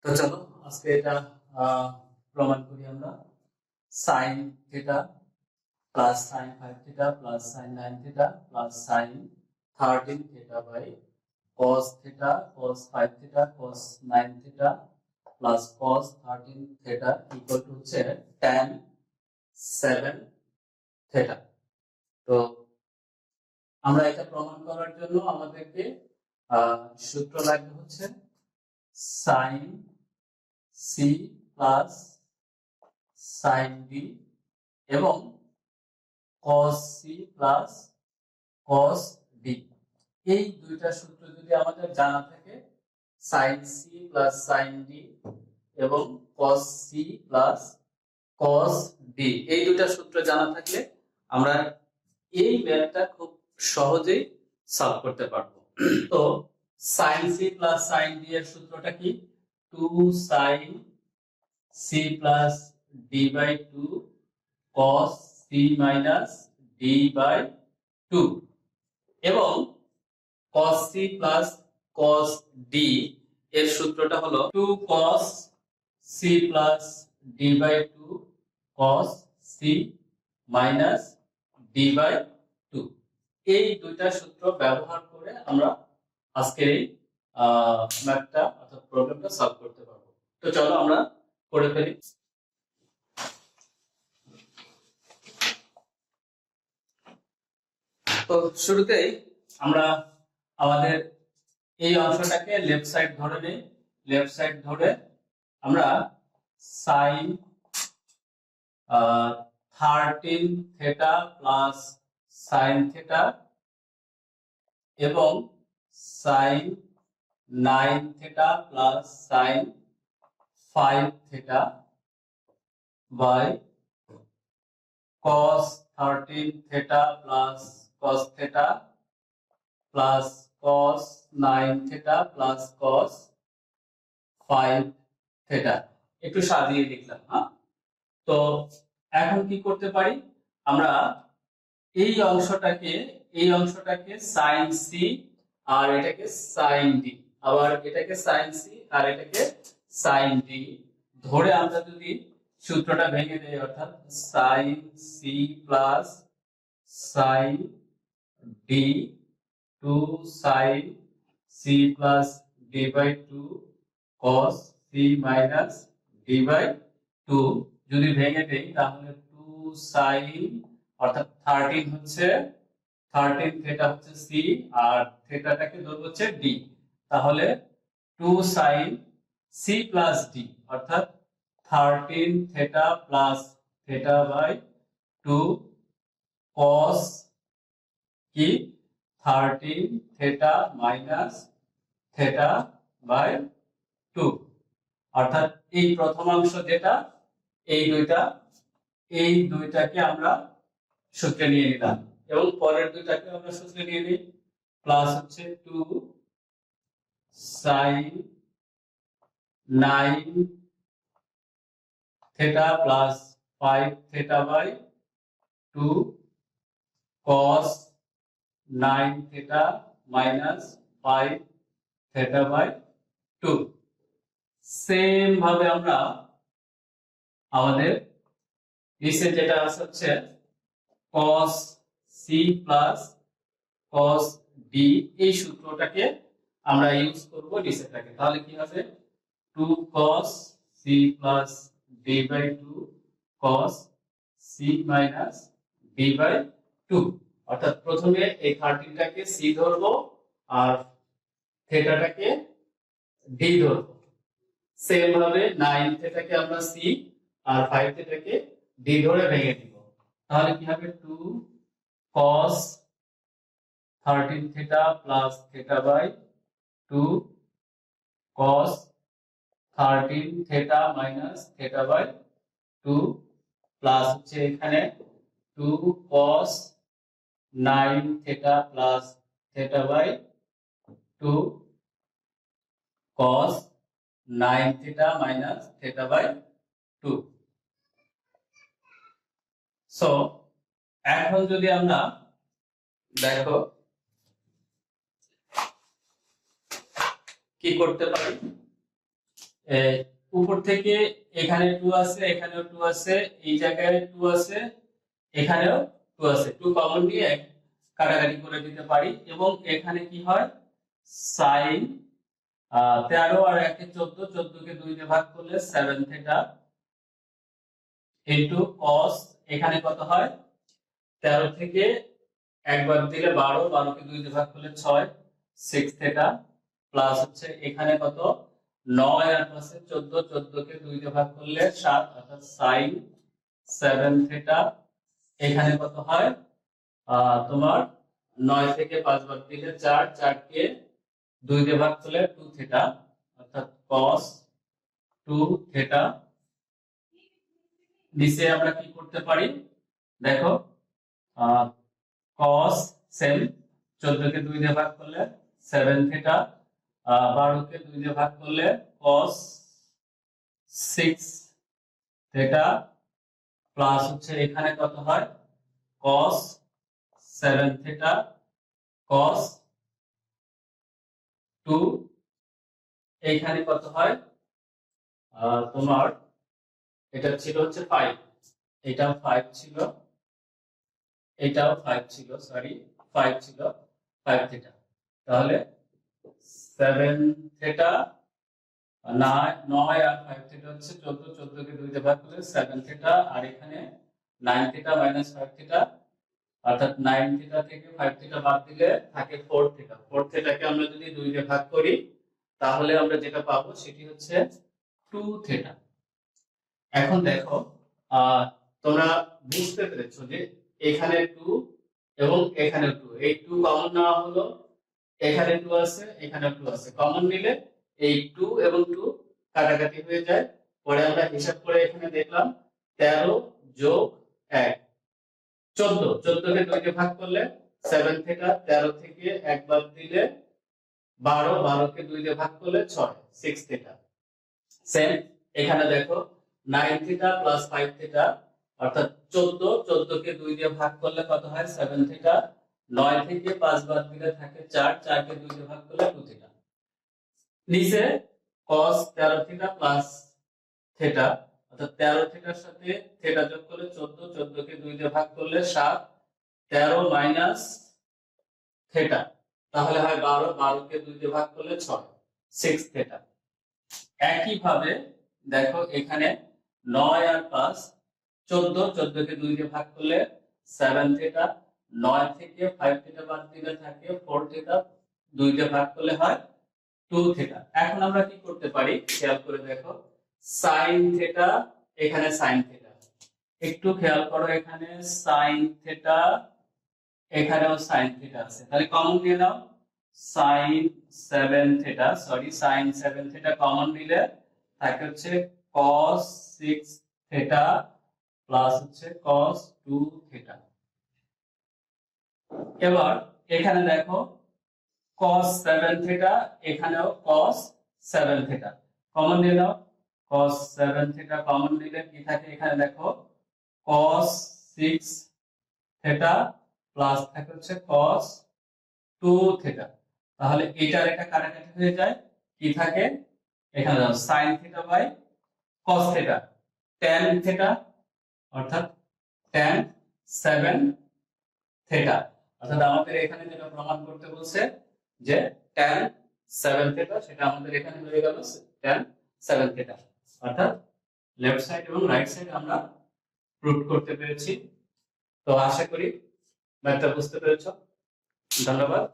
তো চলো আজকে এটা প্রমাণ করি আমরা। Sine theta plus sine 5 theta plus sine 9 theta plus sine 13 theta by cos theta cos 5 theta cos 9 theta plus cos 13 theta equal to হচ্ছে tan 7 থিটা। তো আমরা এটা প্রমাণ করার জন্য আমাদেরকে সূত্র লাগবে হচ্ছে sine C plus sine B এবং cos c plus cos d। এই দুইটা সূত্র যদি আমাদের জানা থাকে, sin c plus sin d এবং cos c plus cos d, এই দুইটা সূত্র জানা থাকলে আমরা এই ম্যাথটা খুব সহজেই সলভ করতে পারবো। তো sin c plus sin d এর সূত্রটা কি? 2 sin c plus d by 2 cos c minus d by 2 এবং cos c plus cos d এর সূত্রটা হলো 2 cos c plus d by 2 cos c minus d by 2। এই দুইটা সূত্র ব্যবহার করে আমরা আজকের এই ম্যাথটা অর্থাৎ প্রবলেমটা সলভ করতে পারবো। তো চলো আমরা করে ফেলি। তো শুরুতেই আমরা আমাদের এই অংশটাকে লেফট সাইড ধরে নেই। লেফট সাইড ধরে আমরা sine 13 theta plus sine theta এবং sine 9 theta plus sine 5 theta by cos 13 theta plus cos theta plus cos 9 theta plus cos 5 theta একটু সাজিয়ে লিখলাম। তো এখন কি করতে পারি আমরা? এই অংশটাকে sin c আর এটাকে sin d, আবার এটাকে sin c আর এটাকে sin d ধরে আমরা যদি সূত্রটা ভেঙে দেই, অর্থাৎ sin c plus sin d 2 sin c plus d by 2 cos c minus d by 2 যদি ভেঙে দেই তাহলে 2 sin অর্থাৎ 13 হচ্ছে 13 থিটা হচ্ছে c আর থিটাটাকে ধরব হচ্ছে d, তাহলে 2 sin c প্লাস d অর্থাৎ 13 theta plus theta by 2 cos কি 13 theta minus theta by 2, অর্থাৎ এই প্রথমাংশ যেটা এই দুইটাকে আমরা সূত্রে নিয়ে নিলাম এবং পরের দুইটাকে আমরা সূত্রে নিয়ে নিই। প্লাস হচ্ছে 2 sin 9 theta plus 5 theta by 2 cos 9 theta minus 5 theta by 2। Same ভাবে আমরা আমাদের নিচে যেটা আছে হচ্ছে cos c plus cos d, এই সূত্রটাকে আমরা ইউজ করব নিচেটাকে। তাহলে কি হবে 2 cos c plus d by 2 cos c minus d by 2, অর্থাৎ প্রথমে এই 13 টাকে c ধরবো আর থিটাটাকে d ধরবো। সেম ভাবে 9 থিটাকে আমরা c আর 5 থিটাকে d ধরে ভেঙে দিব। তাহলে কি হবে 2 cos 13 theta plus theta by 2 cos 13 theta minus theta by 2 plus হচ্ছে এখানে 2 cos 9 theta plus theta by 2 cos 9 theta minus theta by 2। So এখন যদি আমরা দেখো কি করতে পারি, এই উপর থেকে এখানে 2 আছে, এখানেও 2 আছে, এই জায়গায় 2 আছে, এখানেও 2 আছে, 2 কমন নিয়ে কাটাকাটি করে দিতে পারি। এবং এখানে কি হয়, সাইন 13 আর 1 14, 14 কে 2 দিয়ে ভাগ করলে 7 থিটা ইনটু cos, এখানে কত হয় 13 থেকে একবার দিলে 12, 12 কে 2 দিয়ে ভাগ করলে 6, 6 থিটা প্লাস হচ্ছে এখানে কত 9 আর প্লাসে 14, 14 কে 2 দিয়ে ভাগ করলে 7, অর্থাৎ sin 7 থিটা। এখানে কত হয় তোমার 9 থেকে 5 বার দিলে 4, 4 কে 2 দিয়ে ভাগ করলে 2 থিটা, অর্থাৎ cos 2 থিটা। নিচে আমরা কি করতে পারি দেখো, cos সেম 14 কে 2 দিয়ে ভাগ করলে 7 থিটা, 12 কে 2 দিয়ে ভাগ করলে cos 6 থিটা প্লাস হচ্ছে এখানে কত হয় cos 7 থিটা cos 2, এইখানে কত হয় তোমার এটা ছিল হচ্ছে 5, এটাও 5 ছিল, এটাও 5 ছিল, সরি 5 ছিল, 5 থিটা। তাহলে 7 থিটা 9 আর 5 থিটা হচ্ছে 14, 14 কে 2 দিয়ে ভাগ করলে 7 থিটা, আর এখানে 9 থিটা মাইনাস 5 থিটা, অর্থাৎ 9 থিটা থেকে 5 থিটা বাদ দিলে থাকে 4 থিটা। 4 থিটাকে আমরা যদি 2 দিয়ে ভাগ করি তাহলে আমরা যেটা পাবো সেটি হচ্ছে 2 থিটা। এখন দেখো তোমরা বুঝতে পেরেছো যে এখানে 2 এবং এখানে 2, এই 2 কমন নেওয়া হলো, এখানে 2 আছে, এখানে 2 আছে, কমন নিলে এই 2 এবং 2 কাটাকাটি হয়ে যায়। পরে আমরা হিসাব করে এখানে দেখলাম 13 যোগ 1 14, 14 কে 2 দিয়ে ভাগ করলে 7 থিটা, 13 থেকে একবার দিলে 12, 12 কে 2 দিয়ে ভাগ করলে 6, 6 থিটা। সেম এখানে দেখো 9 থিটা প্লাস 5 থিটা, অর্থাৎ 14, 14 কে 2 দিয়ে ভাগ করলে কত হয় 7 থিটা, 9 থেকে 5 বাদ দিলে থাকে 4, 4 কে 2 দিয়ে ভাগ করলে 2 থিটা। নিচে cos 13 থিটা প্লাস থিটা, অর্থাৎ 13 থিটার সাথে থিটা যোগ করলে 14, 14 কে 2 দিয়ে ভাগ করলে 7, 13 মাইনাস থিটা, তাহলে হয় 12, 12 কে 2 দিয়ে ভাগ করলে 6, 6 থিটা। একই ভাবে দেখো এখানে 9 আর 5 14, 14 কে 2 দিয়ে ভাগ করলে 7 থিটা, 9 থেকে 5 থিটা বাদ দিলে থাকে 4 থিটা, 2 দিয়ে ভাগ করলে হয় 2 থিটা। এখন আমরা কি করতে পারি খেয়াল করে দেখো, sin থিটা, এখানে sin থিটা, একটু খেয়াল করো এখানে sin থিটা, এখানেও sin থিটা আছে, তাহলে কমন নিয়ে নাও, sin 7 theta, sorry sin 7 theta common নিলে থাকে হচ্ছে cos 6 থিটা প্লাস হচ্ছে cos 2 থিটা। এবার এখানে দেখো cos 7 থিটা, এখানেও cos 7 থিটা কমন নিয়ে নাও, cos 7 থিটা কমন নিলে কি থাকে এখানে দেখো cos 6 থিটা প্লাস থাকে হচ্ছে cos 2 থিটা। তাহলে এটার একটা কাটাকাটি হয়ে যায়, কি থাকে এখানে দাও sin theta by cos theta, tan theta, অর্থাৎ tan 7 থিটা। অর্থাৎ আমাদের এখানে যেটা প্রমাণ করতে বলছে যে tan 7 থিটা, সেটা আমাদের এখানে হয়ে গেল tan 7 থিটা। অর্থাৎ লেফট সাইড এবং রাইট সাইড আমরা প্রুভ করতে পেরেছি। তো আশা করি ম্যাথটা বুঝতে পেরেছো। ধন্যবাদ।